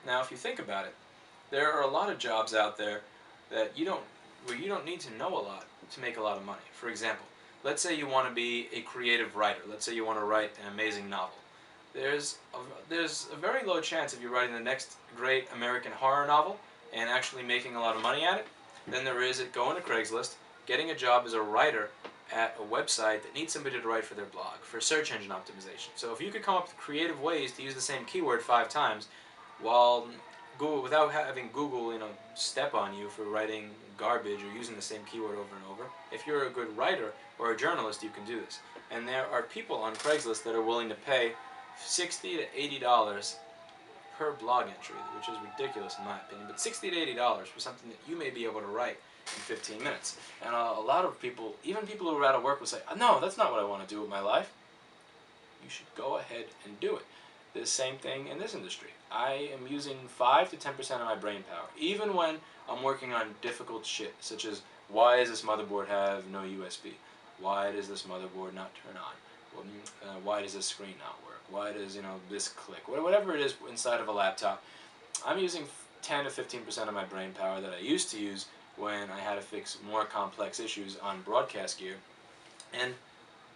Now, if you think about it, there are a lot of jobs out there that where you don't need to know a lot to make a lot of money. For example, let's say you want to be a creative writer. Let's say you want to write an amazing novel. There's a, there's a very low chance of you writing the next great American horror novel and actually making a lot of money at it than there is at going to Craigslist, getting a job as a writer at a website that needs somebody to write for their blog, for search engine optimization. So if you could come up with creative ways to use the same keyword 5 times while Google, without having Google, step on you for writing garbage or using the same keyword over and over, if you're a good writer or a journalist, you can do this. And there are people on Craigslist that are willing to pay $60 to $80 per blog entry, which is ridiculous in my opinion, but $60 to $80 for something that you may be able to write in 15 minutes. And a lot of people, even people who are out of work, will say, no, that's not what I want to do with my life. You should go ahead and do it. The same thing in this industry. I am using 5 to 10% of my brain power, even when I'm working on difficult shit, such as why does this motherboard have no USB? Why does this motherboard not turn on? Why does this screen not work? Why does this click? Whatever it is inside of a laptop, I'm using 10 to 15% of my brain power that I used to use when I had to fix more complex issues on broadcast gear, and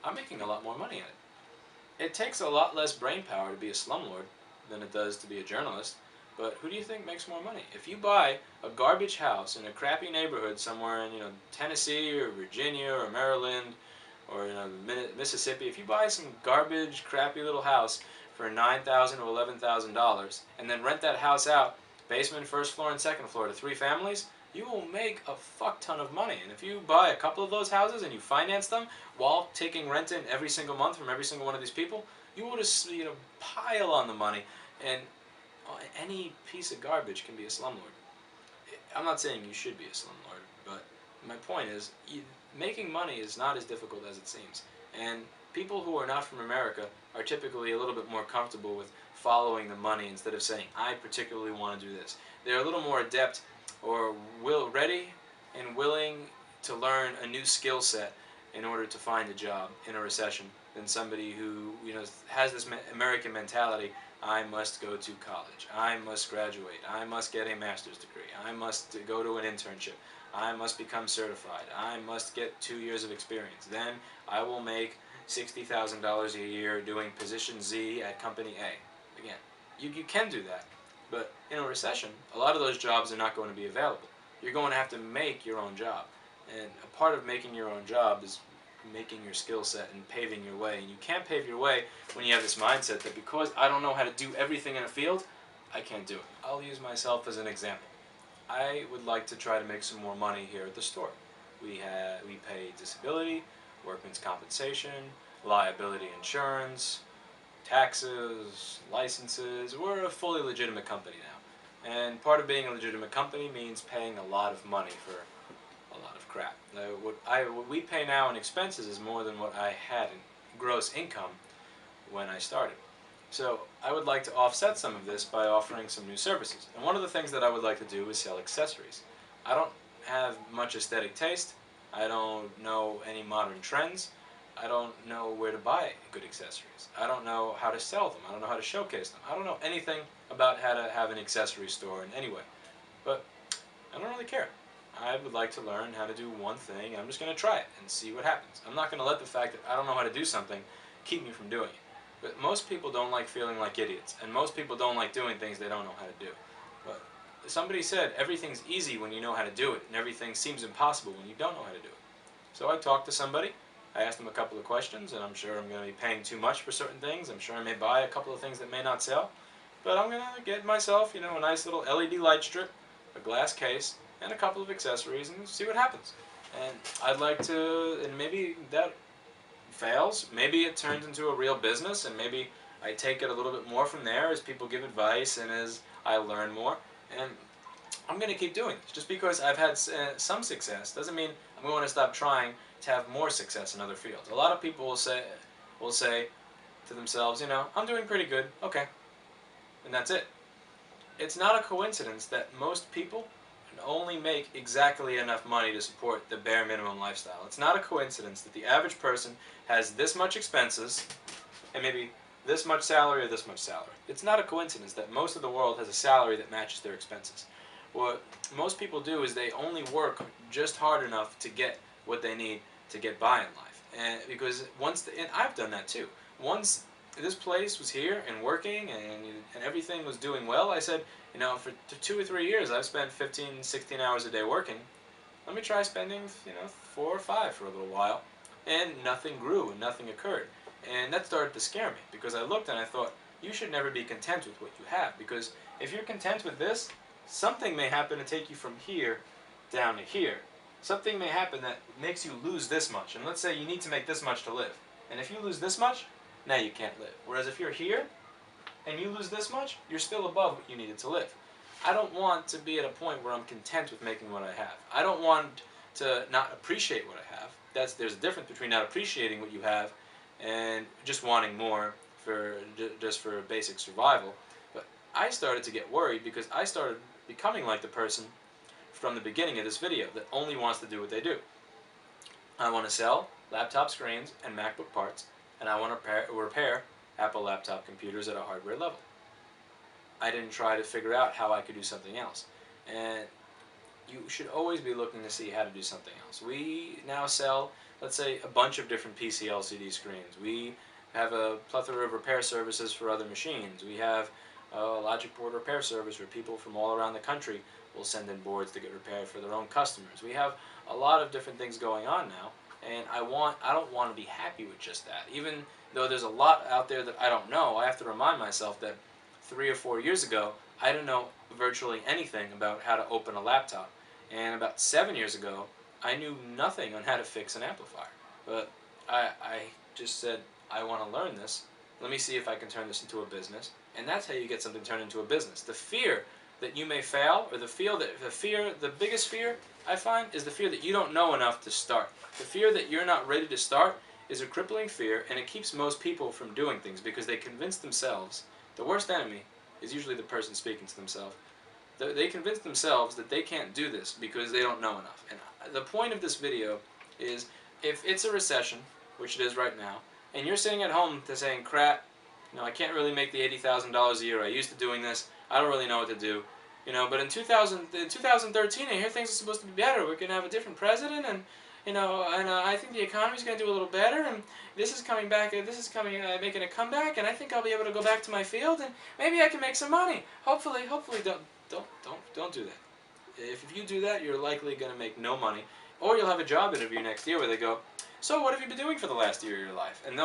I'm making a lot more money at it. It takes a lot less brain power to be a slumlord than it does to be a journalist, but who do you think makes more money? If you buy a garbage house in a crappy neighborhood somewhere in Tennessee or Virginia or Maryland or Mississippi, if you buy some garbage, crappy little house for $9,000 or $11,000 and then rent that house out, basement, first floor, and second floor, to 3 families, you will make a fuck ton of money. And if you buy a couple of those houses and you finance them while taking rent in every single month from every single one of these people, you will just pile on the money, and any piece of garbage can be a slumlord. I'm not saying you should be a slumlord, but my point is, making money is not as difficult as it seems. And people who are not from America are typically a little bit more comfortable with following the money instead of saying, I particularly want to do this. They're a little more adept or ready and willing to learn a new skill set in order to find a job in a recession than somebody who has this American mentality. I must go to college. I must graduate. I must get a master's degree. I must go to an internship. I must become certified. I must get 2 years of experience. Then I will make $60,000 a year doing position Z at company A. Again, you can do that. But in a recession, a lot of those jobs are not going to be available. You're going to have to make your own job. And a part of making your own job is making your skill set and paving your way. And you can't pave your way when you have this mindset that because I don't know how to do everything in a field, I can't do it. I'll use myself as an example. I would like to try to make some more money here at the store. We pay disability, workman's compensation, liability insurance, taxes, licenses. We're a fully legitimate company now. And part of being a legitimate company means paying a lot of money for a lot of crap. What we pay now in expenses is more than what I had in gross income when I started. So I would like to offset some of this by offering some new services. And one of the things that I would like to do is sell accessories. I don't have much aesthetic taste. I don't know any modern trends. I don't know where to buy good accessories. I don't know how to sell them. I don't know how to showcase them. I don't know anything about how to have an accessory store in any way. But I don't really care. I would like to learn how to do one thing, and I'm just going to try it and see what happens. I'm not going to let the fact that I don't know how to do something keep me from doing it. But most people don't like feeling like idiots, and most people don't like doing things they don't know how to do. But somebody said everything's easy when you know how to do it, and everything seems impossible when you don't know how to do it. So I talked to somebody, I asked them a couple of questions, and I'm sure I'm going to be paying too much for certain things. I'm sure I may buy a couple of things that may not sell, but I'm going to get myself, a nice little LED light strip, a glass case, and a couple of accessories, and see what happens. And I'd like to, and maybe that fails, maybe it turns into a real business, and maybe I take it a little bit more from there as people give advice and as I learn more. And I'm going to keep doing this. Just because I've had some success doesn't mean I'm going to stop trying to have more success in other fields. A lot of people will say to themselves, I'm doing pretty good, okay, and that's it. It's not a coincidence that most people can only make exactly enough money to support the bare minimum lifestyle. It's not a coincidence that the average person has this much expenses and maybe this much salary or this much salary. It's not a coincidence that most of the world has a salary that matches their expenses. What most people do is they only work just hard enough to get what they need to get by in life. And because and I've done that too. Once this place was here and working and everything was doing well, I said, you know, for 2 or 3 years I've spent 15, 16 hours a day working. Let me try spending, 4 or 5 for a little while. And nothing grew and nothing occurred. And that started to scare me because I looked and I thought, you should never be content with what you have, because if you're content with this, something may happen to take you from here down to here. Something may happen that makes you lose this much. And let's say you need to make this much to live. And if you lose this much, now you can't live. Whereas if you're here and you lose this much, you're still above what you needed to live. I don't want to be at a point where I'm content with making what I have. I don't want to not appreciate what I have. There's a difference between not appreciating what you have and just wanting more just for basic survival. But I started to get worried because I started becoming like the person from the beginning of this video that only wants to do what they do. I want to sell laptop screens and MacBook parts, and I want to repair Apple laptop computers at a hardware level. I didn't try to figure out how I could do something else. And you should always be looking to see how to do something else. We now sell, let's say, a bunch of different PC LCD screens. We have a plethora of repair services for other machines. We have a logic board repair service where people from all around the country will send in boards to get repaired for their own customers. We have a lot of different things going on now, and I don't want to be happy with just that. Even though there's a lot out there that I don't know, I have to remind myself that 3 or 4 years ago, I didn't know virtually anything about how to open a laptop. And about 7 years ago, I knew nothing on how to fix an amplifier. But I just said, I want to learn this. Let me see if I can turn this into a business. And that's how you get something turned into a business. The fear that you may fail, or the biggest fear I find is the fear that you don't know enough to start. The fear that you're not ready to start is a crippling fear, and it keeps most people from doing things because they convince themselves. The worst enemy is usually the person speaking to themselves. They convince themselves that they can't do this because they don't know enough. And the point of this video is, if it's a recession, which it is right now, and you're sitting at home saying, crap, I can't really make the $80,000 a year. I used to doing this. I don't really know what to do. But in 2013, I hear things are supposed to be better. We're going to have a different president, and I think the economy's going to do a little better, and this is coming back. This is making a comeback, and I think I'll be able to go back to my field, and maybe I can make some money. Hopefully, don't do that. If you do that, you're likely going to make no money, or you'll have a job interview next year where they go, so what have you been doing for the last year of your life? And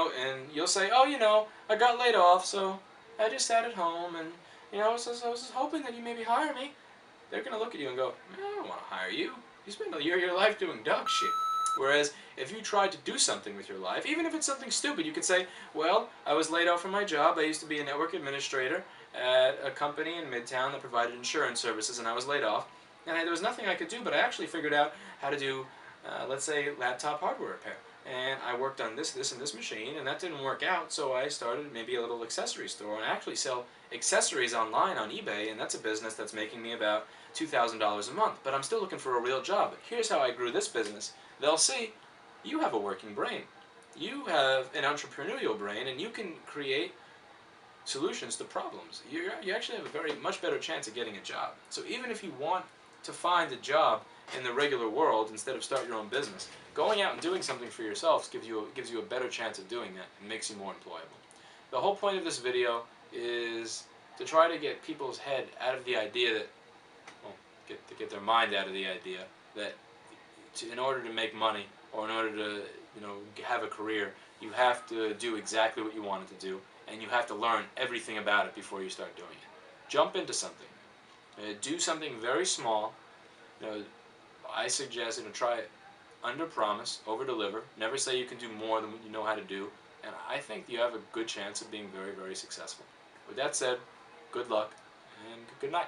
you'll say, oh, I got laid off, so I just sat at home, and I was just hoping that you maybe hire me. They're going to look at you and go, I don't want to hire you. You spent a year of your life doing dog shit. Whereas if you tried to do something with your life, even if it's something stupid, you could say, well, I was laid off from my job. I used to be a network administrator at a company in Midtown that provided insurance services, and I was laid off. And there was nothing I could do, but I actually figured out how to do, let's say, laptop hardware repair. And I worked on this, and this machine, and that didn't work out, so I started maybe a little accessory store, and I actually sell accessories online on eBay, and that's a business that's making me about $2,000 a month. But I'm still looking for a real job. But here's how I grew this business. They'll see, you have a working brain. You have an entrepreneurial brain, and you can create solutions to problems. You actually have a much better chance of getting a job. So even if you want to find a job in the regular world instead of start your own business, going out and doing something for yourself gives you a better chance of doing that and makes you more employable. The whole point of this video is to try to get people's head out of the idea that, get their mind out of the idea that in order to make money or in order to have a career, you have to do exactly what you wanted to do, and you have to learn everything about it before you start doing it. Jump into something. Do something very small. I suggest try it under promise, over deliver. Never say you can do more than what you know how to do, and I think you have a good chance of being very, very successful. With that said, good luck and good night.